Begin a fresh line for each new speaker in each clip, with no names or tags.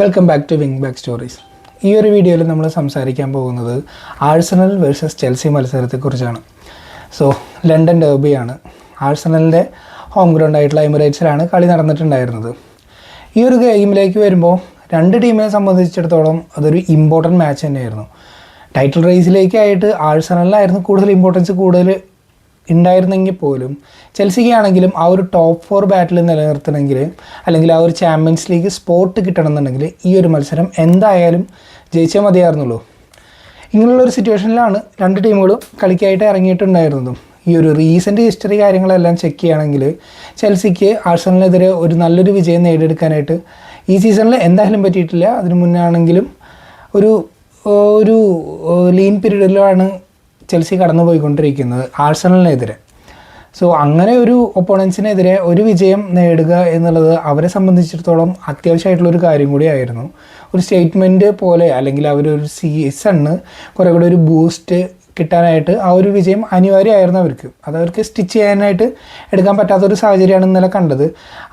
Welcome back to wing back stories. ഈ ഒരു വീഡിയോയിൽ നമ്മൾ സംസാരിക്കാൻ പോകുന്നത് ആഴ്സണൽ വേഴ്സസ് ചെൽസി മത്സരത്തെക്കുറിച്ചാണ്. ലണ്ടൻ ഡെർബിയാണ്. ആഴ്സണലിൻ്റെ ഹോം ഗ്രൗണ്ട് ആയിട്ടുള്ള എമിറേറ്റ്സിലാണ് കളി നടന്നിട്ടുണ്ടായിരുന്നത്. ഈ ഒരു ഗെയിമിലേക്ക് വരുമ്പോൾ രണ്ട് ടീമിനെ സംബന്ധിച്ചിടത്തോളം അതൊരു ഇമ്പോർട്ടൻറ്റ് മാച്ച് തന്നെയായിരുന്നു. ടൈറ്റിൽ റേസിലേക്കായിട്ട് ആഴ്സണലിലായിരുന്നു കൂടുതൽ ഇമ്പോർട്ടൻസ് ഉണ്ടായിരുന്നെങ്കിൽ പോലും ചെൽസിക്ക് ആണെങ്കിലും ആ ഒരു ടോപ്പ് 4 ബാറ്റിൽ നിലനിർത്തണമെങ്കിൽ അല്ലെങ്കിൽ ആ ഒരു ചാമ്പ്യൻസ് ലീഗ് സ്പോട്ട് കിട്ടണമെന്നുണ്ടെങ്കിൽ ഈ ഒരു മത്സരം എന്തായാലും ജയിച്ചേ മതിയായിരുന്നുള്ളൂ. ഇങ്ങനെയുള്ളൊരു സിറ്റുവേഷനിലാണ് രണ്ട് ടീമുകളും കളിക്കായിട്ട് ഇറങ്ങിയിട്ടുണ്ടായിരുന്നതും. ഈ ഒരു റീസെൻറ്റ് ഹിസ്റ്ററി കാര്യങ്ങളെല്ലാം ചെക്ക് ചെയ്യുകയാണെങ്കിൽ ചെൽസിക്ക് ആഴ്സണലിനെതിരെ ഒരു നല്ലൊരു വിജയം നേടിയെടുക്കാനായിട്ട് ഈ സീസണിൽ എന്തായാലും പറ്റിയിട്ടില്ല. അതിന് മുന്നേ ആണെങ്കിലും ഒരു ലീൻ പീരീഡിലാണ് ചെൽസി കടന്നു പോയിക്കൊണ്ടിരിക്കുന്നത് ആഴ്സണലിനെതിരെ. അങ്ങനെ ഒരു ഒപ്പോണൻസിനെതിരെ ഒരു വിജയം നേടുക എന്നുള്ളത് അവരെ സംബന്ധിച്ചിടത്തോളം അത്യാവശ്യമായിട്ടുള്ളൊരു കാര്യം കൂടിയായിരുന്നു. ഒരു സ്റ്റേറ്റ്മെൻറ്റ് പോലെ അല്ലെങ്കിൽ അവരൊരു സീസണിന് കുറേ കൂടെ ഒരു ബൂസ്റ്റ് കിട്ടാനായിട്ട് ആ ഒരു വിജയം അനിവാര്യമായിരുന്നു അവർക്ക്. അതവർക്ക് സ്റ്റിച്ച് ചെയ്യാനായിട്ട് എടുക്കാൻ പറ്റാത്തൊരു സാഹചര്യമാണ് ഇന്നലെ കണ്ടത്.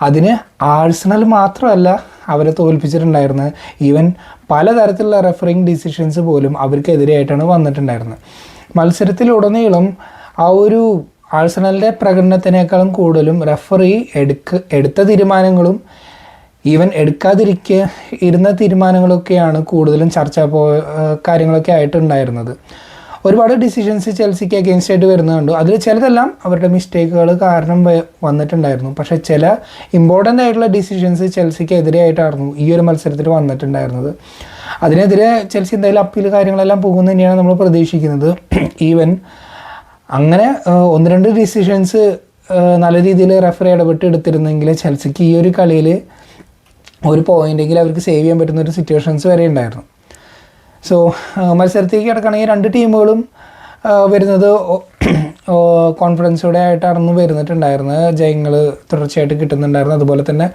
അതിന് ആഴ്സണൽ മാത്രമല്ല അവരെ തോൽപ്പിച്ചിട്ടുണ്ടായിരുന്നത്. ഈവൻ പലതരത്തിലുള്ള റെഫറിങ് ഡിസിഷൻസ് പോലും അവർക്കെതിരെയായിട്ടാണ് വന്നിട്ടുണ്ടായിരുന്നത്. മത്സരത്തിലുടനീളം ആ ഒരു ആഴ്സണലിൻ്റെ പ്രകടനത്തിനേക്കാളും കൂടുതലും റെഫറി എടുത്ത തീരുമാനങ്ങളും ഈവൻ ഇരുന്ന തീരുമാനങ്ങളൊക്കെയാണ് കൂടുതലും കാര്യങ്ങളൊക്കെ ആയിട്ടുണ്ടായിരുന്നത്. ഒരുപാട് ഡിസിഷൻസ് ചെൽസിക്ക് അഗെയിൻസ്റ്റ് ആയിട്ട് വരുന്നുണ്ട്. അതിൽ ചിലതെല്ലാം അവരുടെ മിസ്റ്റേക്കുകൾ കാരണം വന്നിട്ടുണ്ടായിരുന്നു. പക്ഷേ ചില ഇമ്പോർട്ടൻ്റ് ആയിട്ടുള്ള ഡിസിഷൻസ് ചെൽസിക്ക് എതിരെയായിട്ടായിരുന്നു ഈ ഒരു മത്സരത്തിൽ വന്നിട്ടുണ്ടായിരുന്നത്. അതിനെതിരെ ചെൽസി എന്തായാലും അപ്പീൽ കാര്യങ്ങളെല്ലാം പോകുമെന്ന് തന്നെയാണ് നമ്മൾ പ്രതീക്ഷിക്കുന്നത്. ഈവൻ അങ്ങനെ 1-2 ഡിസിഷൻസ് നല്ല രീതിയിൽ റെഫറി ഇടപെട്ട് എടുത്തിരുന്നെങ്കിൽ ചെൽസിക്ക് ഈ ഒരു കളിയിൽ ഒരു പോയിൻ്റെങ്കിലും അവർക്ക് സേവ് ചെയ്യാൻ പറ്റുന്ന ഒരു സിറ്റുവേഷൻസ് വരെ ഉണ്ടായിരുന്നു. മത്സരത്തേക്ക് കിടക്കുകയാണെങ്കിൽ രണ്ട് ടീമുകളും വരുന്നത് കോൺഫിഡൻസോടെ ആയിട്ടായിരുന്നു വരുന്നിട്ടുണ്ടായിരുന്നത്. ജയങ്ങൾ തുടർച്ചയായിട്ട് കിട്ടുന്നുണ്ടായിരുന്നു. അതുപോലെ തന്നെ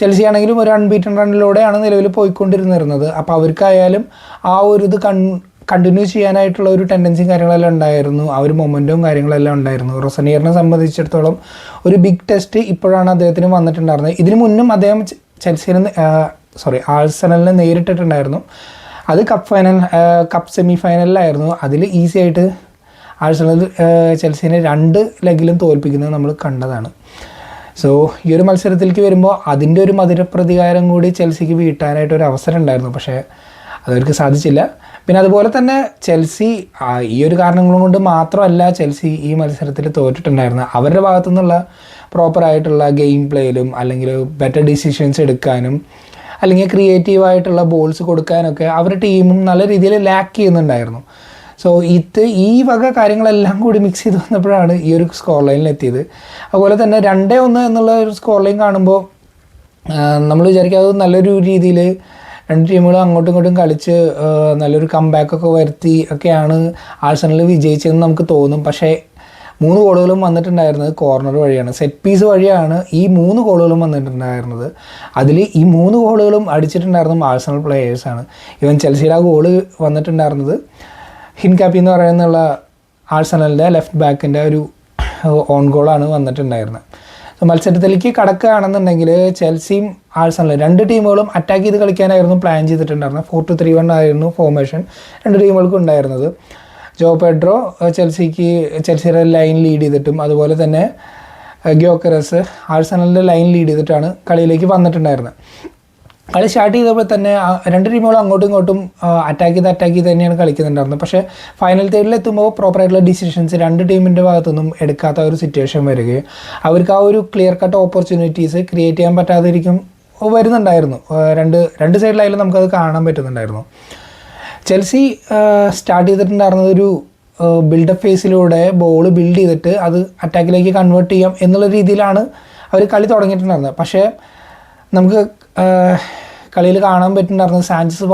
ചെൽസി ആണെങ്കിലും ഒരു അൺബീറ്റൺ റണ്ണിലൂടെയാണ് നിലവിൽ പോയിക്കൊണ്ടിരുന്നിരുന്നത്. അപ്പോൾ അവർക്കായാലും ആ ഒരു ഇത് കണ്ടിന്യൂ ചെയ്യാനായിട്ടുള്ള ഒരു ടെൻഡൻസിയും കാര്യങ്ങളെല്ലാം ഉണ്ടായിരുന്നു. ആ ഒരു മൊമെൻറ്റും കാര്യങ്ങളെല്ലാം ഉണ്ടായിരുന്നു. റൊസനിയറിനെ സംബന്ധിച്ചിടത്തോളം ഒരു ബിഗ് ടെസ്റ്റ് ഇപ്പോഴാണ് അദ്ദേഹത്തിന് വന്നിട്ടുണ്ടായിരുന്നത്. ഇതിനു മുന്നും അദ്ദേഹം ആഴ്സണലിനെ നേരിട്ടിട്ടുണ്ടായിരുന്നു. അത് കപ്പ് സെമി ഫൈനലിലായിരുന്നു. അതിൽ ഈസി ആയിട്ട് ആഴ്സണൽ ചെൽസിനെ 2 ലെഗിലും തോൽപ്പിക്കുന്നത് നമ്മൾ കണ്ടതാണ്. ഈ ഒരു മത്സരത്തിലേക്ക് വരുമ്പോൾ അതിൻ്റെ ഒരു മധുരപ്രതികാരം കൂടി ചെൽസിക്ക് വീട്ടാനായിട്ടൊരു അവസരം ഉണ്ടായിരുന്നു. പക്ഷേ അതവർക്ക് സാധിച്ചില്ല. പിന്നെ അതുപോലെ തന്നെ ചെൽസി ഈ ഒരു കാരണങ്ങളും കൊണ്ട് മാത്രമല്ല ചെൽസി ഈ മത്സരത്തിൽ തോറ്റിട്ടുണ്ടായിരുന്നത്. അവരുടെ ഭാഗത്തു നിന്നുള്ള പ്രോപ്പറായിട്ടുള്ള ഗെയിം പ്ലേയിലും അല്ലെങ്കിൽ ബെറ്റർ ഡിസിഷൻസ് എടുക്കാനും അല്ലെങ്കിൽ ക്രിയേറ്റീവായിട്ടുള്ള ബോൾസ് കൊടുക്കാനൊക്കെ അവരുടെ ടീമും നല്ല രീതിയിൽ ലാക്ക് ചെയ്യുന്നുണ്ടായിരുന്നു. ഈ വക കാര്യങ്ങളെല്ലാം കൂടി മിക്സ് ചെയ്ത് വന്നപ്പോഴാണ് ഈ ഒരു സ്കോർ ലൈനിൽ എത്തിയത്. അതുപോലെ തന്നെ 2-1 എന്നുള്ള ഒരു സ്കോർ ലൈൻ കാണുമ്പോൾ നമ്മൾ വിചാരിക്കുക അത് നല്ലൊരു രീതിയിൽ രണ്ട് ടീമുകളും അങ്ങോട്ടും ഇങ്ങോട്ടും കളിച്ച് നല്ലൊരു കംബാക്കൊക്കെ വരുത്തി ഒക്കെയാണ് ആഴ്സണൽ വിജയിച്ചതെന്ന് നമുക്ക് തോന്നും. പക്ഷേ 3 ഗോളുകളും വന്നിട്ടുണ്ടായിരുന്നത് കോർണർ വഴിയാണ്, സെറ്റ് പീസ് വഴിയാണ് ഈ 3 ഗോളുകളും വന്നിട്ടുണ്ടായിരുന്നത്. അതിൽ ഈ 3 ഗോളുകളും അടിച്ചിട്ടുണ്ടായിരുന്നത് ആഴ്സണൽ പ്ലേയേഴ്സാണ്. ഇവൻ ചെൽസിയുടെ ആ ഗോള് വന്നിട്ടുണ്ടായിരുന്നത് ഹിൻകാപ്പി എന്ന് പറയുന്നുള്ള ആഴ്സണലിൻ്റെ ലെഫ്റ്റ് ബാക്കിൻ്റെ ഒരു ഓൺ ഗോളാണ് വന്നിട്ടുണ്ടായിരുന്നത്. മത്സരത്തിലേക്ക് കടക്കുകയാണെന്നുണ്ടെങ്കിൽ ചെൽസിയും ആഴ്സണലും രണ്ട് ടീമുകളും അറ്റാക്ക് ചെയ്ത് കളിക്കാനായിരുന്നു പ്ലാൻ ചെയ്തിട്ടുണ്ടായിരുന്നത്. 4-2-3-1 ആയിരുന്നു ഫോർമേഷൻ രണ്ട് ടീമുകൾക്കും ഉണ്ടായിരുന്നത്. ജോ പെഡ്രോ ചെൽസിയുടെ ലൈൻ ലീഡ് ചെയ്തിട്ടും അതുപോലെ തന്നെ ഗ്യോക്കറസ് ആഴ്സണലിൻ്റെ ലൈൻ ലീഡ് ചെയ്തിട്ടാണ് കളിയിലേക്ക് വന്നിട്ടുണ്ടായിരുന്നത്. കളി സ്റ്റാർട്ട് ചെയ്തപ്പോൾ തന്നെ രണ്ട് ടീമുകളും അങ്ങോട്ടും ഇങ്ങോട്ടും അറ്റാക്ക് ചെയ്ത് തന്നെയാണ് കളിക്കുന്നുണ്ടായിരുന്നത്. പക്ഷേ ഫൈനൽ തേർഡിൽ എത്തുമ്പോൾ പ്രോപ്പറായിട്ടുള്ള ഡിസിഷൻസ് രണ്ട് ടീമിൻ്റെ ഭാഗത്തുനിന്നും എടുക്കാത്ത ഒരു സിറ്റുവേഷൻ വരികയും അവർക്ക് ആ ഒരു ക്ലിയർ കട്ട് ഓപ്പർച്യൂണിറ്റീസ് ക്രിയേറ്റ് ചെയ്യാൻ വരുന്നുണ്ടായിരുന്നു. രണ്ട് സൈഡിലായാലും നമുക്കത് കാണാൻ പറ്റുന്നുണ്ടായിരുന്നു. ചെൽസി സ്റ്റാർട്ട് ചെയ്തിട്ടുണ്ടായിരുന്നത് ഒരു ബിൽഡപ്പ് ഫേസിലൂടെ ബോൾ ബിൽഡ് ചെയ്തിട്ട് അത് അറ്റാക്കിലേക്ക് കൺവേർട്ട് ചെയ്യാം എന്നുള്ള രീതിയിലാണ് അവർ കളി തുടങ്ങിയിട്ടുണ്ടായിരുന്നത്. പക്ഷേ നമുക്ക് കളിയിൽ കാണാൻ പറ്റുന്നുണ്ടായിരുന്നത് സാഞ്ചസ്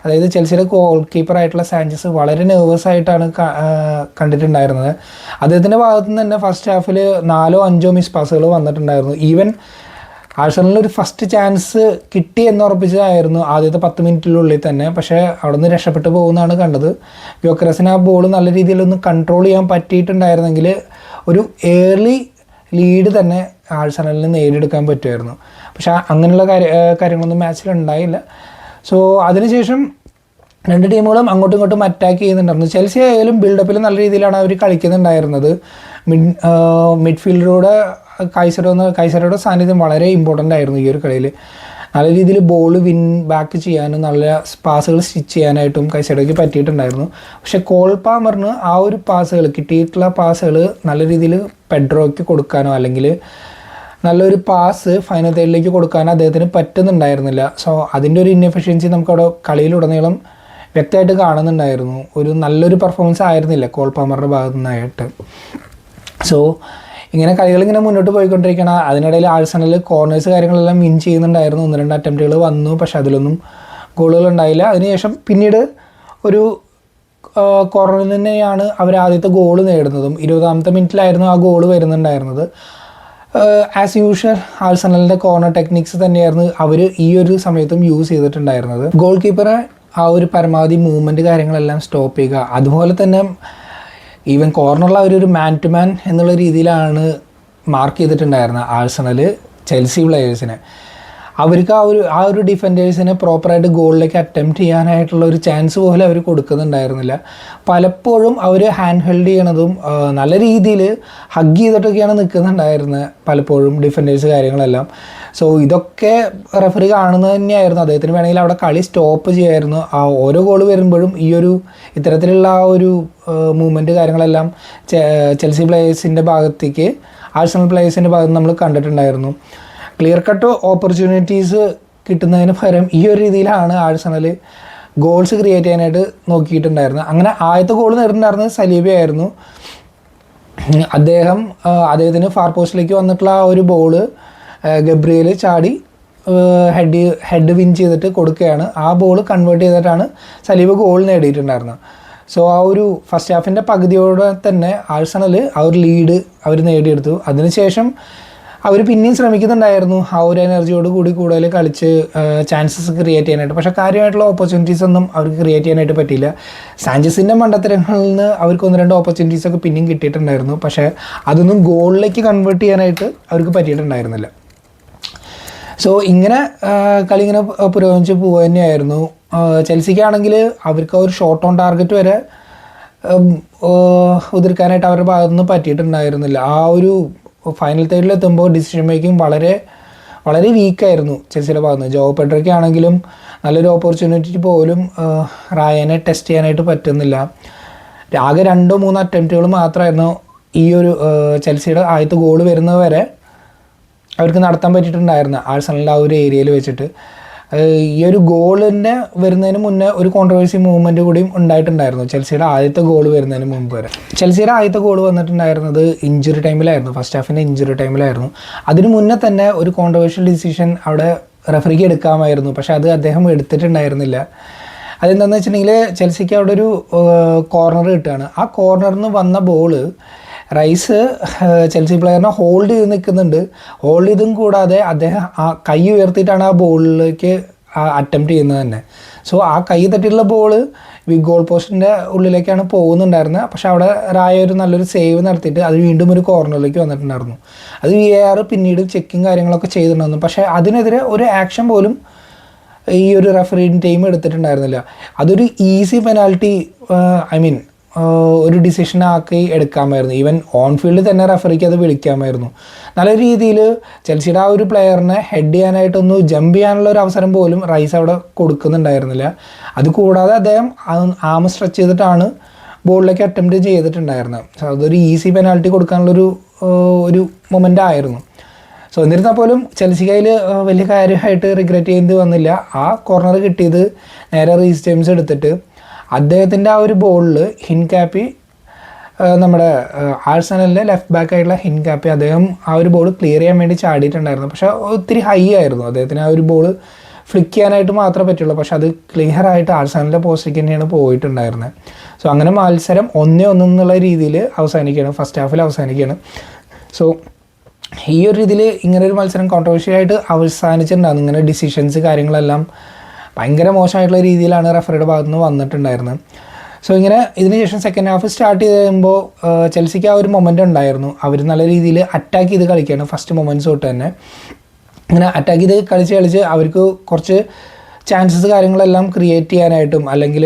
അതായത് ചെൽസിയുടെ ഗോൾ കീപ്പറായിട്ടുള്ള സാഞ്ചസ് വളരെ നെർവസ് ആയിട്ടാണ് കണ്ടിട്ടുണ്ടായിരുന്നത്. അദ്ദേഹത്തിൻ്റെ ഭാഗത്തു നിന്ന് തന്നെ ഫസ്റ്റ് ഹാഫിൽ 4-5 മിസ് പാസുകൾ വന്നിട്ടുണ്ടായിരുന്നു. ഈവൻ ആഴ്സണലിനൊരു ഫസ്റ്റ് ചാൻസ് കിട്ടി എന്നുറപ്പിച്ചതായിരുന്നു ആദ്യത്തെ 10 മിനിറ്റിനുള്ളിൽ തന്നെ. പക്ഷേ അവിടെ നിന്ന് രക്ഷപ്പെട്ടു പോകുന്നതാണ് കണ്ടത്. ഗ്യോക്കറസിന് ആ ബോൾ നല്ല രീതിയിലൊന്ന് കൺട്രോൾ ചെയ്യാൻ പറ്റിയിട്ടുണ്ടായിരുന്നെങ്കിൽ ഒരു ഏർലി ലീഡ് തന്നെ ആഴ്സണലിന് നേടിയെടുക്കാൻ പറ്റുമായിരുന്നു. പക്ഷേ അങ്ങനെയുള്ള കാര്യങ്ങളൊന്നും മാച്ചിൽ ഉണ്ടായില്ല. സോ അതിനുശേഷം രണ്ട് ടീമുകളും അങ്ങോട്ടും ഇങ്ങോട്ടും അറ്റാക്ക് ചെയ്യുന്നുണ്ടായിരുന്നു. ചെൽസി ബിൽഡപ്പിൽ നല്ല രീതിയിലാണ് അവർ കളിക്കുന്നുണ്ടായിരുന്നത്. മിഡ്ഫീൽഡറോടെ കൈസറോയുടെ സാന്നിധ്യം വളരെ ഇമ്പോർട്ടൻ്റ് ആയിരുന്നു ഈ ഒരു കളിയിൽ. നല്ല രീതിയിൽ ബോൾ വിൻ ബാക്ക് ചെയ്യാനും നല്ല പാസുകൾ സ്റ്റിച്ച് ചെയ്യാനായിട്ടും കൈസറോയ്ക്ക് പറ്റിയിട്ടുണ്ടായിരുന്നു. പക്ഷേ കോൾ പാമറിന് ആ ഒരു പാസുകൾ കിട്ടിയിട്ടുള്ള പാസുകൾ നല്ല രീതിയിൽ പെഡ്രോയ്ക്ക് കൊടുക്കാനോ അല്ലെങ്കിൽ നല്ലൊരു പാസ് ഫൈനൽ തേർഡിലേക്ക് കൊടുക്കാനോ അദ്ദേഹത്തിന് പറ്റുന്നുണ്ടായിരുന്നില്ല. സോ അതിൻ്റെ ഒരു ഇൻഎഫിഷ്യൻസി നമുക്കവിടെ കളിയിലുടനീളം വ്യക്തമായിട്ട് കാണുന്നുണ്ടായിരുന്നു. ഒരു നല്ലൊരു പെർഫോമൻസ് ആയിരുന്നില്ല കോൾ പാമറിൻ്റെ ഭാഗത്തു നിന്നായിട്ട്. സോ ഇങ്ങനെ കളികളിങ്ങനെ മുന്നോട്ട് പോയിക്കൊണ്ടിരിക്കണം. അതിനിടയിൽ ആഴ്സണൽ കോർണേഴ്സ് കാര്യങ്ങളെല്ലാം വിൻ ചെയ്യുന്നുണ്ടായിരുന്നു. 1-2 അറ്റംപ്റ്റുകൾ വന്നു, പക്ഷെ അതിലൊന്നും ഗോളുകൾ ഉണ്ടായില്ല. അതിനുശേഷം പിന്നീട് ഒരു കോർണറിൽ തന്നെയാണ് അവർ ആദ്യത്തെ ഗോൾ നേടുന്നതും. 20ാമത്തെ മിനിറ്റിലായിരുന്നു ആ ഗോൾ വരുന്നുണ്ടായിരുന്നത്. ആസ് യൂഷ്വൽ ആഴ്സണലിൻ്റെ കോർണർ ടെക്നിക്സ് തന്നെയായിരുന്നു അവർ ഈ ഒരു സമയത്തും യൂസ് ചെയ്തിട്ടുണ്ടായിരുന്നത്. ഗോൾ കീപ്പറെ ആ ഒരു പരമാവധി മൂവ്മെൻറ്റ് കാര്യങ്ങളെല്ലാം സ്റ്റോപ്പ് ചെയ്യുക. അതുപോലെ തന്നെ ഈവൻ കോർണറിൽ അവരൊരു മാൻ ടു മാൻ എന്നുള്ള രീതിയിലാണ് മാർക്ക് ചെയ്തിട്ടുണ്ടായിരുന്നത് ആഴ്സണൽ ചെൽസി പ്ലെയേഴ്സിനെ. അവർക്ക് ആ ഒരു ഡിഫൻഡേഴ്സിനെ പ്രോപ്പറായിട്ട് ഗോളിലേക്ക് അറ്റംപ്റ്റ് ചെയ്യാനായിട്ടുള്ള ഒരു ചാൻസ് പോലെ അവർ കൊടുക്കുന്നുണ്ടായിരുന്നില്ല. പലപ്പോഴും അവർ ഹാൻഡ് ഹെൽഡ് ചെയ്യണതും നല്ല രീതിയിൽ ഹഗ് ചെയ്തിട്ടൊക്കെയാണ് നിൽക്കുന്നുണ്ടായിരുന്നത് പലപ്പോഴും ഡിഫൻഡേഴ്സ് കാര്യങ്ങളെല്ലാം. സോ ഇതൊക്കെ റെഫറി കാണുന്നത് തന്നെയായിരുന്നു. അദ്ദേഹത്തിന് വേണമെങ്കിൽ അവിടെ കളി സ്റ്റോപ്പ് ചെയ്യായിരുന്നു. ആ ഓരോ ഗോൾ വരുമ്പോഴും ഈ ഒരു ഇത്തരത്തിലുള്ള ആ ഒരു മൂവ്മെൻറ്റ് കാര്യങ്ങളെല്ലാം ചെൽസി പ്ലേയേഴ്സിൻ്റെ ഭാഗത്തേക്ക് ആഴ്സണൽ പ്ലേയേഴ്സിൻ്റെ ഭാഗത്ത് നമ്മൾ കണ്ടിട്ടുണ്ടായിരുന്നു. ക്ലിയർ കട്ട് ഓപ്പർച്യൂണിറ്റീസ് കിട്ടുന്നതിന് പകരം ഈ ഒരു രീതിയിലാണ് ആഴ്സണൽ ഗോൾസ് ക്രിയേറ്റ് ചെയ്യാനായിട്ട് നോക്കിയിട്ടുണ്ടായിരുന്നത്. അങ്ങനെ ആദ്യത്തെ ഗോൾ നേടുന്നുണ്ടായിരുന്നത് സലീബയായിരുന്നു. അദ്ദേഹത്തിന് ഫാർ പോസ്റ്റിലേക്ക് വന്നിട്ടുള്ള ആ ഒരു ബോൾ ഗബ്രിയേൽ ചാടി ഹെഡ് വിൻ ചെയ്തിട്ട് കൊടുക്കുകയാണ്. ആ ബോൾ കൺവേർട്ട് ചെയ്തിട്ടാണ് സലീബ് ഗോൾ നേടിയിട്ടുണ്ടായിരുന്നത്. സോ ആ ഒരു ഫസ്റ്റ് ഹാഫിൻ്റെ പകുതിയോടെ തന്നെ ആഴ്സണൽ ആ ഒരു ലീഡ് അവർ നേടിയെടുത്തു. അതിനുശേഷം അവർ പിന്നെയും ശ്രമിക്കുന്നുണ്ടായിരുന്നു ആ ഒരു എനർജിയോട് കൂടി കൂടുതൽ കളിച്ച് ചാൻസസ് ക്രിയേറ്റ് ചെയ്യാനായിട്ട്. പക്ഷേ കാര്യമായിട്ടുള്ള ഓപ്പർച്യൂണിറ്റീസ് ഒന്നും അവർക്ക് ക്രിയേറ്റ് ചെയ്യാനായിട്ട് പറ്റിയില്ല. സാഞ്ചസിൻ്റെ മണ്ടത്തരങ്ങളിൽ നിന്ന് അവർക്ക് 1-2 ഓപ്പർച്യൂണിറ്റീസൊക്കെ പിന്നെയും കിട്ടിയിട്ടുണ്ടായിരുന്നു. പക്ഷേ അതൊന്നും ഗോളിലേക്ക് കൺവേർട്ട് ചെയ്യാനായിട്ട് അവർക്ക് പറ്റിയിട്ടുണ്ടായിരുന്നില്ല. സോ ഇങ്ങനെ കളി ഇങ്ങനെ പുരോഗമിച്ച് പോവുക തന്നെയായിരുന്നു. ചെൽസിക്കാണെങ്കിൽ അവർക്ക് ഒരു ഷോട്ട് ഓൺ ടാർഗറ്റ് വരെ ഉതിർക്കാനായിട്ട് അവരുടെ ഭാഗത്തുനിന്ന് പറ്റിയിട്ടുണ്ടായിരുന്നില്ല. ആ ഒരു ഫൈനൽ തേർഡിലെത്തുമ്പോൾ ഡിസിഷൻ മേക്കിംഗ് വളരെ വളരെ വീക്കായിരുന്നു ചെൽസിയുടെ ഭാഗത്തുനിന്ന്. ജോ പെഡ്രോയ്ക്ക് ആണെങ്കിലും നല്ലൊരു ഓപ്പർച്യൂണിറ്റി പോലും റായനെ ടെസ്റ്റ് ചെയ്യാനായിട്ട് പറ്റുന്നില്ല. ആകെ 2-3 അറ്റംപ്റ്റുകൾ മാത്രമായിരുന്നു ഈ ഒരു ചെൽസിയുടെ ആദ്യത്തെ ഗോൾ വരുന്നത് വരെ അവർക്ക് നടത്താൻ പറ്റിയിട്ടുണ്ടായിരുന്നു ആഴ്സണലിൻ്റെ ആ ഒരു ഏരിയയിൽ വെച്ചിട്ട്. ഈ ഒരു ഗോളിൻ്റെ വരുന്നതിന് മുന്നേ ഒരു കോൺട്രവേഴ്സി മൂവ്മെൻറ്റ് കൂടിയും ഉണ്ടായിട്ടുണ്ടായിരുന്നു ചെൽസിയുടെ ആദ്യത്തെ ഗോൾ വരുന്നതിന് മുമ്പ് വരെ. ചെൽസിയുടെ ആദ്യത്തെ ഗോൾ വന്നിട്ടുണ്ടായിരുന്നത് ഇഞ്ചുറി ടൈമിലായിരുന്നു, ഫസ്റ്റ് ഹാഫിൻ്റെ ഇഞ്ചുറി ടൈമിലായിരുന്നു. അതിന് മുന്നേ തന്നെ ഒരു കോൺട്രവേഴ്ഷ്യൽ ഡിസിഷൻ അവിടെ റെഫറിക്ക് എടുക്കാമായിരുന്നു, പക്ഷേ അത് അദ്ദേഹം എടുത്തിട്ടുണ്ടായിരുന്നില്ല. അതെന്താണെന്ന് വെച്ചിട്ടുണ്ടെങ്കിൽ ചെൽസിക്ക് അവിടെ ഒരു കോർണർ കിട്ടുകയാണ്. ആ കോർണറിൽ നിന്ന് വന്ന ബോൾ റൈസ് ചെൽസി പ്ലെയറിനെ ഹോൾഡ് ചെയ്ത് നിൽക്കുന്നുണ്ട്. ഹോൾഡ് ചെയ്തും കൂടാതെ അദ്ദേഹം ആ കൈ ഉയർത്തിയിട്ടാണ് ആ ബോളിലേക്ക് അറ്റംപ്റ്റ് ചെയ്യുന്നത് തന്നെ. സോ ആ കൈ തട്ടിയിട്ടുള്ള ബോൾ ഗോൾ പോസ്റ്റിൻ്റെ ഉള്ളിലേക്കാണ് പോകുന്നുണ്ടായിരുന്നത്. പക്ഷേ അവിടെ റായ ഒരു നല്ലൊരു സേവ് നടത്തിയിട്ട് അത് വീണ്ടും ഒരു കോർണറിലേക്ക് വന്നിട്ടുണ്ടായിരുന്നു. അത് VAR പിന്നീട് ചെക്കിങ് കാര്യങ്ങളൊക്കെ ചെയ്തിട്ടുണ്ടായിരുന്നു. പക്ഷേ അതിനെതിരെ ഒരു ആക്ഷൻ പോലും ഈ ഒരു റെഫറിങ് ടീം എടുത്തിട്ടുണ്ടായിരുന്നില്ല. അതൊരു ഈസി പെനാൽറ്റി ഒരു ഡിസിഷനാക്കി എടുക്കാമായിരുന്നു. ഈവൻ ഓൺ ഫീൽഡ് തന്നെ റെഫറിക്ക് അത് വിളിക്കാമായിരുന്നു. നല്ല രീതിയിൽ ചെൽസിയുടെ ആ ഒരു പ്ലെയറിനെ ഹെഡ് ചെയ്യാനായിട്ടൊന്ന് ജമ്പ് ചെയ്യാനുള്ള ഒരു അവസരം പോലും റൈസ് അവിടെ കൊടുക്കുന്നുണ്ടായിരുന്നില്ല. അതുകൂടാതെ അദ്ദേഹം ആം സ്ട്രെച്ച് ചെയ്തിട്ടാണ് ബോളിലേക്ക് അറ്റംപ്റ്റ് ചെയ്തിട്ടുണ്ടായിരുന്നത്. സോ അതൊരു ഈസി പെനാൽറ്റി കൊടുക്കാനുള്ളൊരു മൊമെൻ്റ് ആയിരുന്നു. സോ എന്നിരുന്നാൽ പോലും ചെൽസിക്കയിൽ വലിയ കാര്യമായിട്ട് റിഗ്രറ്റ് ചെയ്യേണ്ടി വന്നില്ല. ആ കോർണർ കിട്ടിയത് നേരെ റീസ് ജെയിംസ് എടുത്തിട്ട് അദ്ദേഹത്തിൻ്റെ ആ ഒരു ബോളിൽ ഹിൻകാപ്പി, നമ്മുടെ ആഴ്സണലിൻ്റെ ലെഫ്റ്റ് ബാക്ക് ആയിട്ടുള്ള ഹിൻകാപ്പി, അദ്ദേഹം ആ ഒരു ബോൾ ക്ലിയർ ചെയ്യാൻ വേണ്ടി ചാടിയിട്ടുണ്ടായിരുന്നു. പക്ഷേ ഒത്തിരി ഹൈ ആയിരുന്നു, അദ്ദേഹത്തിന് ആ ഒരു ബോൾ ഫ്ലിക്ക് ചെയ്യാനായിട്ട് മാത്രമേ പറ്റുള്ളൂ. പക്ഷേ അത് ക്ലിയർ ആയിട്ട് ആഴ്സണലിൻ്റെ പോസ്റ്റിലേക്ക് തന്നെയാണ് പോയിട്ടുണ്ടായിരുന്നത്. സോ അങ്ങനെ മത്സരം 1-1 എന്നുള്ള രീതിയിൽ അവസാനിക്കുകയാണ്, ഫസ്റ്റ് ഹാഫിൽ അവസാനിക്കുകയാണ്. സോ ഈ ഒരു രീതിയിൽ ഇങ്ങനൊരു മത്സരം കോൺട്രവേഴ്ഷ്യലായിട്ട് അവസാനിച്ചിട്ടുണ്ടായിരുന്നു. ഇങ്ങനെ ഡിസിഷൻസ് കാര്യങ്ങളെല്ലാം ഭയങ്കര മോശമായിട്ടുള്ള രീതിയിലാണ് റെഫറിയുടെ ഭാഗത്തു നിന്ന് വന്നിട്ടുണ്ടായിരുന്നത്. സോ ഇങ്ങനെ ഇതിന് ശേഷം സെക്കൻഡ് ഹാഫ് സ്റ്റാർട്ട് ചെയ്ത് കഴിയുമ്പോൾ ചെൽസിക്ക് ആ ഒരു മൊമെൻ്റ് ഉണ്ടായിരുന്നു. അവർ നല്ല രീതിയിൽ അറ്റാക്ക് ചെയ്ത് കളിക്കുകയാണ് ഫസ്റ്റ് മൊമെൻറ്റ്സ് തൊട്ട് തന്നെ. ഇങ്ങനെ അറ്റാക്ക് ചെയ്ത് കളിച്ച് അവർക്ക് കുറച്ച് ചാൻസസ് കാര്യങ്ങളെല്ലാം ക്രിയേറ്റ് ചെയ്യാനായിട്ടും അല്ലെങ്കിൽ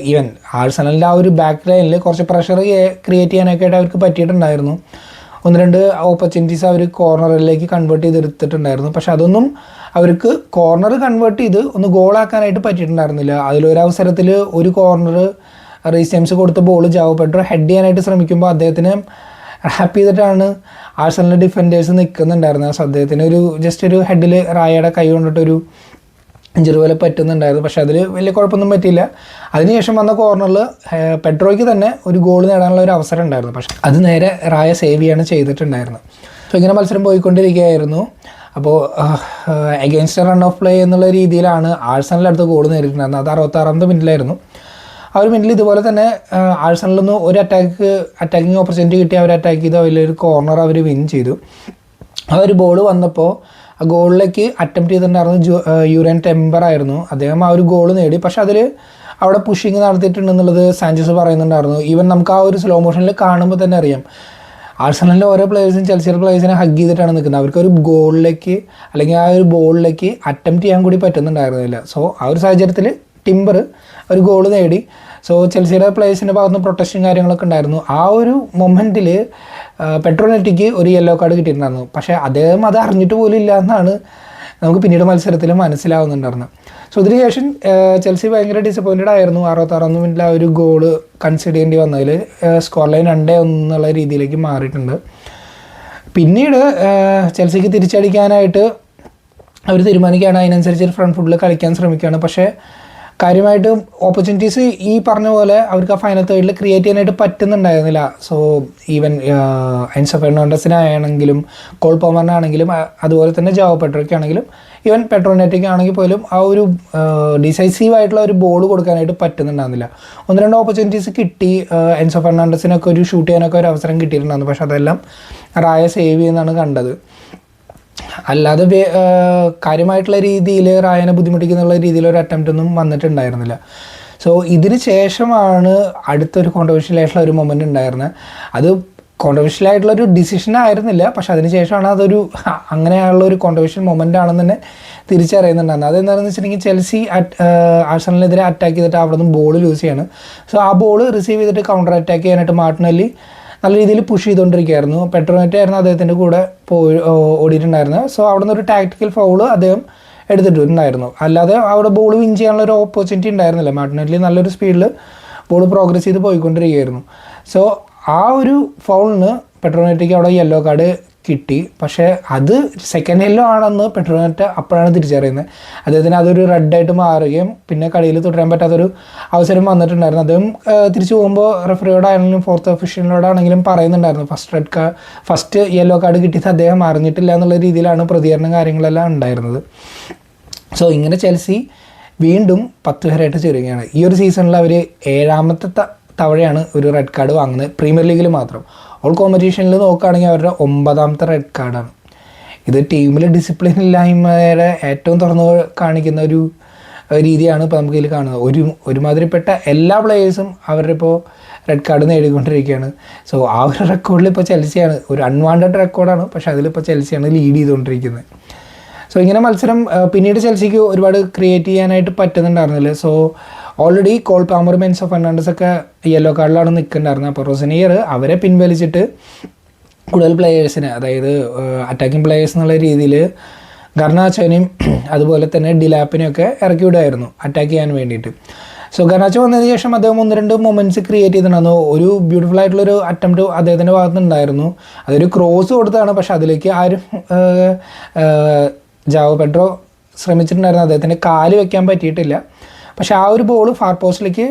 ഈവൻ ആഴ്സണലിൻ്റെ ആ ഒരു ബാക്ക് ലൈനിൽ കുറച്ച് പ്രഷർ ക്രിയേറ്റ് ചെയ്യാനൊക്കെ ആയിട്ട് അവർക്ക് പറ്റിയിട്ടുണ്ടായിരുന്നു. 1-2 ഓപ്പർച്യൂണിറ്റീസ് അവർ കോർണറിലേക്ക് കൺവേർട്ട് ചെയ്തെടുത്തിട്ടുണ്ടായിരുന്നു. പക്ഷെ അതൊന്നും അവർക്ക് കോർണർ കൺവേർട്ട് ചെയ്ത് ഒന്ന് ഗോളാക്കാനായിട്ട് പറ്റിയിട്ടുണ്ടായിരുന്നില്ല. അതിലൊരവസരത്തിൽ ഒരു കോർണർ റീസ് ജെയിംസ് കൊടുത്ത ബോൾ ജാവോ പെഡ്രോ ഹെഡ് ചെയ്യാനായിട്ട് ശ്രമിക്കുമ്പോൾ അദ്ദേഹത്തിന് ഹാപ്പി ചെയ്തിട്ടാണ് ആഴ്സണലിൻ്റെ ഡിഫൻഡേഴ്സ് നിൽക്കുന്നുണ്ടായിരുന്നത്. സോ അദ്ദേഹത്തിന് ജസ്റ്റ് ഒരു ഹെഡിൽ റായയുടെ കൈ കൊണ്ടിട്ടൊരു ഇഞ്ചറി പോലെ പറ്റുന്നുണ്ടായിരുന്നു. പക്ഷേ അതിൽ വലിയ കുഴപ്പമൊന്നും പറ്റിയില്ല. അതിനുശേഷം വന്ന കോർണറിൽ പെഡ്രോയ്ക്ക് തന്നെ ഒരു ഗോൾ നേടാനുള്ള ഒരു അവസരം ഉണ്ടായിരുന്നു. പക്ഷേ അത് നേരെ റായ സേവ് ചെയ്യാണ് ചെയ്തിട്ടുണ്ടായിരുന്നത്. സോ ഇങ്ങനെ മത്സരം പോയിക്കൊണ്ടിരിക്കുകയായിരുന്നു. അപ്പോൾ അഗെയിൻസ്റ്റ് റൺ ഓഫ് പ്ലേ എന്നുള്ള രീതിയിലാണ് ആഴ്സണലിൻ്റെ അടുത്ത് ഗോൾ നേടിയിട്ടുണ്ടായിരുന്നത്. അത് 66ാമത്തെ മിനിറ്റിലായിരുന്നു. ആ ഒരു മിനിറ്റിൽ ഇതുപോലെ തന്നെ ആഴ്സണലിൽ നിന്ന് ഒരു അറ്റാക്കിങ് ഓപ്പർച്യൂണിറ്റി കിട്ടി. അവർ അറ്റാക്ക് ചെയ്തു. അതിലൊരു കോർണർ അവർ വിൻ ചെയ്തു. ആ ഒരു ബോൾ വന്നപ്പോൾ ആ ഗോളിലേക്ക് അറ്റംപ്റ്റ് ചെയ്തിട്ടുണ്ടായിരുന്നു യൂറൻ ടെമ്പർ ആയിരുന്നു. അദ്ദേഹം ആ ഒരു ഗോൾ നേടി. പക്ഷെ അതിൽ അവിടെ പുഷിങ് നടത്തിയിട്ടുണ്ടെന്നുള്ളത് സാഞ്ചസ് പറയുന്നുണ്ടായിരുന്നു. ഈവൻ നമുക്ക് ആ ഒരു സ്ലോ മോഷനിൽ കാണുമ്പോൾ തന്നെ അറിയാം ആഴ്സണലിൻ്റെ ഓരോ പ്ലേയേഴ്സും ചെൽസിയുടെ പ്ലേയേഴ്സിനെ ഹഗ് ചെയ്തിട്ടാണ് നിൽക്കുന്നത്. അവർക്കൊരു ഗോളിലേക്ക് അല്ലെങ്കിൽ ആ ഒരു ബോളിലേക്ക് അറ്റംപ്റ്റ് ചെയ്യാൻ കൂടി പറ്റുന്നുണ്ടായിരുന്നില്ല. സോ ആ ഒരു സാഹചര്യത്തിൽ ടിംബർ ഒരു ഗോൾ നേടി. സോ ചെൽസിയുടെ പ്ലേയേഴ്സിൻ്റെ ഭാഗത്തുനിന്ന് പ്രൊട്ടക്ഷൻ കാര്യങ്ങളൊക്കെ ഉണ്ടായിരുന്നു. ആ ഒരു മൊമെൻറ്റിൽ പെട്രോനെറ്റിക്ക് ഒരു യെല്ലോ കാർഡ് കിട്ടിയിട്ടുണ്ടായിരുന്നു. പക്ഷേ അദ്ദേഹം അത് അറിഞ്ഞിട്ട് പോലും ഇല്ല എന്നാണ് നമുക്ക് പിന്നീട് മത്സരത്തിൽ മനസ്സിലാവുന്നുണ്ടായിരുന്നത്. സോ ഇതിന് ശേഷം ചെൽസി ഭയങ്കര ഡിസപ്പോയിൻറ്റഡ് ആയിരുന്നു. 66 മിനിറ്റിൽ ആ ഒരു ഗോള് കൺസിഡർ ചെയ്യേണ്ടി വന്നതിൽ സ്കോർ ലൈൻ 2-1 എന്നുള്ള രീതിയിലേക്ക് മാറിയിട്ടുണ്ട്. പിന്നീട് ചെൽസിക്ക് തിരിച്ചടിക്കാനായിട്ട് അവർ തീരുമാനിക്കുകയാണ്. അതിനനുസരിച്ച് ഫ്രണ്ട് ഫുട്ടിൽ കളിക്കാൻ ശ്രമിക്കുകയാണ്. പക്ഷേ കാര്യമായിട്ട് ഓപ്പർച്യൂണിറ്റീസ് ഈ പറഞ്ഞ പോലെ അവർക്ക് ആ ഫൈനൽ തേർഡിൽ ക്രിയേറ്റ് ചെയ്യാനായിട്ട് പറ്റുന്നുണ്ടായിരുന്നില്ല. സോ ഈവൻ എൻസോ ഫെർണാണ്ടസിനാണെങ്കിലും കോൾ പോമറിനാണെങ്കിലും അതുപോലെ തന്നെ ജാവോ പെഡ്രോയ്ക്കാണെങ്കിലും ഈവൻ പെട്രോനെറ്റിക് ആണെങ്കിൽ പോലും ആ ഒരു ഡിസൈസീവ് ആയിട്ടുള്ള ഒരു ബോൾ കൊടുക്കാനായിട്ട് പറ്റുന്നുണ്ടായിരുന്നില്ല. 1-2 ഓപ്പർച്യൂണിറ്റീസ് കിട്ടി. എൻസോ ഫെർണാണ്ടസിനൊക്കെ ഒരു ഷൂട്ട് ചെയ്യാനൊക്കെ ഒരു അവസരം കിട്ടിയിട്ടുണ്ടായിരുന്നു. പക്ഷെ അതെല്ലാം റായ സേവ് ചെയ്യുന്നതാണ് കണ്ടത്. അല്ലാതെ കാര്യമായിട്ടുള്ള രീതിയിൽ റായനെ ബുദ്ധിമുട്ടിക്കുന്നുള്ള രീതിയിൽ ഒരു അറ്റംപ്റ്റ് ഒന്നും വന്നിട്ടുണ്ടായിരുന്നില്ല. സോ ഇതിന് ശേഷമാണ് അടുത്തൊരു കോൺട്രവേഴ്ഷ്യൽ ആയിട്ടുള്ള ഒരു മൊമെൻ്റ് ഉണ്ടായിരുന്നത്. അത് കോൺട്രവേഴ്ഷ്യൽ ആയിട്ടുള്ള ഒരു ഡിസിഷൻ ആയിരുന്നില്ല. പക്ഷെ അതിന് ശേഷമാണ് അതൊരു അങ്ങനെയുള്ള ഒരു കോൺട്രവേഴ്ഷ്യൽ മൊമെൻ്റ് ആണെന്ന് തന്നെ തിരിച്ചറിയുന്നുണ്ടായിരുന്നു. അതെന്താണെന്ന് വെച്ചിട്ടുണ്ടെങ്കിൽ ചെൽസി ആഴ്സണലിനെതിരെ അറ്റാക്ക് ചെയ്തിട്ട് അവിടെ നിന്ന് ബോൾ ലൂസ് ചെയ്യാണ്. സോ ആ ബോൾ റിസീവ് ചെയ്തിട്ട് കൗണ്ടർ അറ്റാക്ക് ചെയ്യാനായിട്ട് മാർട്ടിനെല്ലി നല്ല രീതിയിൽ പുഷ് ചെയ്തുകൊണ്ടിരിക്കുകയായിരുന്നു. പെട്രോനെറ്റ് ആയിരുന്നു അദ്ദേഹത്തിൻ്റെ കൂടെ ഓടിയിട്ടുണ്ടായിരുന്നത്. സോ അവിടെ നിന്ന് ഒരു ടാക്ടിക്കൽ ഫൗള് അദ്ദേഹം എടുത്തിട്ടുണ്ടായിരുന്നു. അല്ലാതെ അവിടെ ബോൾ വിൻ ചെയ്യാനുള്ള ഒരു ഓപ്പർച്യൂണിറ്റി ഉണ്ടായിരുന്നില്ല. മാർട്ടിനെല്ലി നല്ലൊരു സ്പീഡിൽ ബോൾ പ്രോഗ്രസ് ചെയ്ത് പോയിക്കൊണ്ടിരിക്കുകയായിരുന്നു. സോ ആ ഒരു ഫൗളിന് പെട്രോനെറ്റിക്ക് അവിടെ യെല്ലോ കാർഡ് കിട്ടി. പക്ഷേ അത് സെക്കൻഡ് യെല്ലോ ആണെന്ന് പെട്രോനെറ്റ് അപ്പോഴാണ് തിരിച്ചറിയുന്നത്. അദ്ദേഹത്തിന് അതൊരു റെഡായിട്ട് മാറുകയും പിന്നെ കളിയിൽ തുടരാൻ പറ്റാത്തൊരു അവസരം വന്നിട്ടുണ്ടായിരുന്നു. അദ്ദേഹം തിരിച്ചു പോകുമ്പോൾ റെഫറിയോടാണെങ്കിലും ഫോർത്ത് ഒഫീഷ്യലിനോടാണെങ്കിലും പറയുന്നുണ്ടായിരുന്നു ഫസ്റ്റ് യെല്ലോ കാർഡ് കിട്ടിയത് അദ്ദേഹം അറിഞ്ഞിട്ടില്ല എന്നുള്ള രീതിയിലാണ് പ്രതികരണം കാര്യങ്ങളെല്ലാം ഉണ്ടായിരുന്നത്. സോ ഇങ്ങനെ ചെൽസി വീണ്ടും 10 വരെയായിട്ട് ചുരുങ്ങുകയാണ്. ഈ ഒരു സീസണിൽ അവർ 7ാമത്തെ തവണയാണ് ഒരു റെഡ് കാർഡ് വാങ്ങുന്നത്, പ്രീമിയർ ലീഗിൽ മാത്രം. ഓൾ കോമ്പറ്റീഷനിൽ നോക്കുകയാണെങ്കിൽ അവരുടെ 9ാമത്തെ റെഡ് കാർഡാണ്. ഇത് ടീമിൽ ഡിസിപ്ലിൻ ഇല്ലായ്മയുടെ ഏറ്റവും തുറന്നു കാണിക്കുന്ന ഒരു രീതിയാണ് ഇപ്പോൾ നമുക്ക് ഇതിൽ കാണുന്നത്. ഒരുമാതിരിപ്പെട്ട എല്ലാ പ്ലേയേഴ്സും അവരുടെ ഇപ്പോൾ റെഡ് കാർഡ് നേടിക്കൊണ്ടിരിക്കുകയാണ്. സോ ആ ഒരു റെക്കോർഡിൽ ഇപ്പോൾ ചെൽസിയാണ്, ഒരു അൺവാണ്ടഡ് റെക്കോർഡാണ്, പക്ഷേ അതിലിപ്പോൾ ചെൽസിയാണ് ലീഡ് ചെയ്തുകൊണ്ടിരിക്കുന്നത്. സോ ഇങ്ങനെ മത്സരം പിന്നീട് ചെൽസിക്ക് ഒരുപാട് ക്രിയേറ്റ് ചെയ്യാനായിട്ട് പറ്റുന്നുണ്ടായിരുന്നില്ല. സോ ഓൾറെഡി കോൾ പാമറും എൻസോ ഫെർണാണ്ടസ് ഒക്കെ യെല്ലോ കാർഡിലാണ് നിൽക്കുന്നുണ്ടായിരുന്നത്. അപ്പോൾ റോസനിയർ അവരെ പിൻവലിച്ചിട്ട് കൂടുതൽ പ്ലേയേഴ്സിനെ, അതായത് അറ്റാക്കിംഗ് പ്ലേയേഴ്സ് എന്നുള്ള രീതിയിൽ ഗർനാച്ചോനെയും അതുപോലെ തന്നെ ഡിലാപ്പിനെയൊക്കെ ഇറക്കി വിടുമായിരുന്നു അറ്റാക്ക് ചെയ്യാൻ വേണ്ടിയിട്ട്. സോ ഗർനാച്ചോ വന്നതിന് ശേഷം അദ്ദേഹം 1-2 മൊമെൻറ്റ്സ് ക്രിയേറ്റ് ചെയ്തിട്ടുണ്ടായിരുന്നു. ഒരു ബ്യൂട്ടിഫുൾ ആയിട്ടുള്ളൊരു അറ്റംപ്റ്റ് അദ്ദേഹത്തിൻ്റെ ഭാഗത്തുനിന്നുണ്ടായിരുന്നു. അതൊരു ക്രോസ് കൊടുത്തതാണ്. പക്ഷെ അതിലേക്ക് ആരും ജാവോ പെഡ്രോ ശ്രമിച്ചിട്ടുണ്ടായിരുന്നു. അദ്ദേഹത്തിൻ്റെ കാല് വെക്കാൻ പറ്റിയിട്ടില്ല. പക്ഷേ ആ ഒരു ബോൾ ഫാർ പോസ്റ്റിലേക്ക്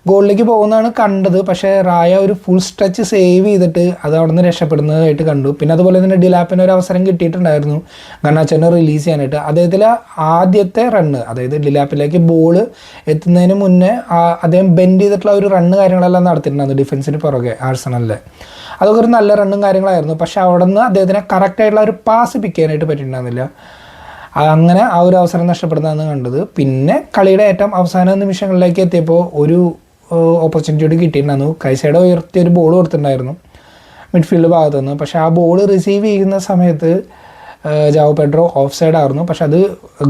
ഗോളിലേക്ക് പോകുന്നതാണ് കണ്ടത്. പക്ഷേ റായ ഒരു ഫുൾ സ്ട്രെച്ച് സേവ് ചെയ്തിട്ട് അത് അവിടെ നിന്ന് രക്ഷപ്പെടുന്നതായിട്ട് കണ്ടു. പിന്നെ അതുപോലെ തന്നെ ഡിലാപ്പിന് ഒരു അവസരം കിട്ടിയിട്ടുണ്ടായിരുന്നു ഗർനാച്ചോനെ റിലീസ് ചെയ്യാനായിട്ട്. അദ്ദേഹത്തിൽ ആദ്യത്തെ റണ്ണ്, അതായത് ഡിലാപ്പിലേക്ക് ബോൾ എത്തുന്നതിന് മുന്നേ അദ്ദേഹം ബെൻഡ് ചെയ്തിട്ടുള്ള ഒരു റണ്ണ് കാര്യങ്ങളെല്ലാം നടത്തിയിട്ടുണ്ടായിരുന്നു ഡിഫൻസിന് പുറകെ ആഴ്സണലിൽ. അതൊക്കെ ഒരു നല്ല റണ്ണും കാര്യങ്ങളായിരുന്നു. പക്ഷേ അവിടെ നിന്ന് അദ്ദേഹത്തിന് കറക്റ്റായിട്ടുള്ള ഒരു പാസ് പിക്ക് ചെയ്യാനായിട്ട് പറ്റിയിട്ടുണ്ടായിരുന്നില്ല. അങ്ങനെ ആ ഒരു അവസരം നഷ്ടപ്പെടുന്നതാണ് കണ്ടത്. പിന്നെ കളിയുടെ ഏറ്റവും അവസാന നിമിഷങ്ങളിലേക്ക് എത്തിയപ്പോൾ ഒരു ഓപ്പർച്യൂണിറ്റി കിട്ടിയിട്ടുണ്ടായിരുന്നു. കൈസൈഡ് ഉയർത്തി ഒരു ബോൾ കൊടുത്തിട്ടുണ്ടായിരുന്നു മിഡ്ഫീൽഡ് ഭാഗത്തു നിന്ന്. പക്ഷേ ആ ബോൾ റിസീവ് ചെയ്യുന്ന സമയത്ത് ജാവോ പെഡ്രോ ഓഫ് സൈഡ് ആയിരുന്നു. പക്ഷെ അത്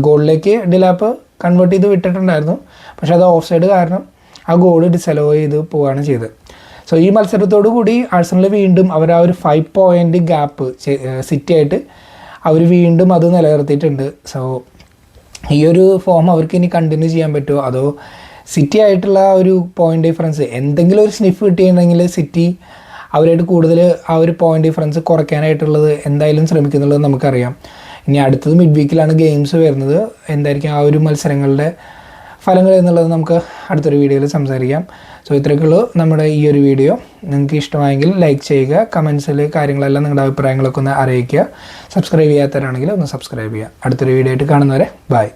ഗോളിലേക്ക് ഡിലാപ്പ് കൺവേർട്ട് ചെയ്ത് വിട്ടിട്ടുണ്ടായിരുന്നു. പക്ഷെ അത് ഓഫ് സൈഡ് കാരണം ആ ഗോൾ ഡിസലോ ചെയ്ത് പോവുകയാണ് ചെയ്തത്. സോ ഈ മത്സരത്തോടു കൂടി ആഴ്സണൽ വീണ്ടും അവർ ആ ഒരു 5 പോയിൻ്റ് ഗ്യാപ്പ് സിറ്റി ആയിട്ട് അവർ വീണ്ടും അത് നിലനിർത്തിയിട്ടുണ്ട്. സോ ഈ ഒരു ഫോം അവർക്ക് ഇനി കണ്ടിന്യൂ ചെയ്യാൻ പറ്റുമോ, അതോ സിറ്റി ആയിട്ടുള്ള ഒരു പോയിൻ്റ് ഡിഫറൻസ് എന്തെങ്കിലും ഒരു സ്നിഫ് കിട്ടിയിട്ടുണ്ടെങ്കിൽ സിറ്റി അവരായിട്ട് കൂടുതൽ ആ ഒരു പോയിൻ്റ് ഡിഫറൻസ് കുറയ്ക്കാനായിട്ടുള്ളത് എന്തായാലും ശ്രമിക്കുന്നുള്ളത് നമുക്കറിയാം. ഇനി അടുത്തത് മിഡ് വീക്കിലാണ് ഗെയിംസ് വരുന്നത്. എന്തായിരിക്കും ആ ഒരു മത്സരങ്ങളുടെ ഫലങ്ങൾ എന്നുള്ളത് നമുക്ക് അടുത്തൊരു വീഡിയോയിൽ സംസാരിക്കാം. സോ ഇത്രയൊക്കെയുള്ളൂ നമ്മുടെ ഈ ഒരു വീഡിയോ. നിങ്ങൾക്ക് ഇഷ്ടമായെങ്കിൽ ലൈക്ക് ചെയ്യുക, കമൻസിൽ കാര്യങ്ങളെല്ലാം നിങ്ങളുടെ അഭിപ്രായങ്ങളൊക്കെ ഒന്ന് അറിയിക്കുക. സബ്സ്ക്രൈബ് ചെയ്യാത്തവരാണെങ്കിൽ ഒന്ന് സബ്സ്ക്രൈബ് ചെയ്യുക. അടുത്തൊരു വീഡിയോ ആയിട്ട് കാണുന്നവരെ ബൈ.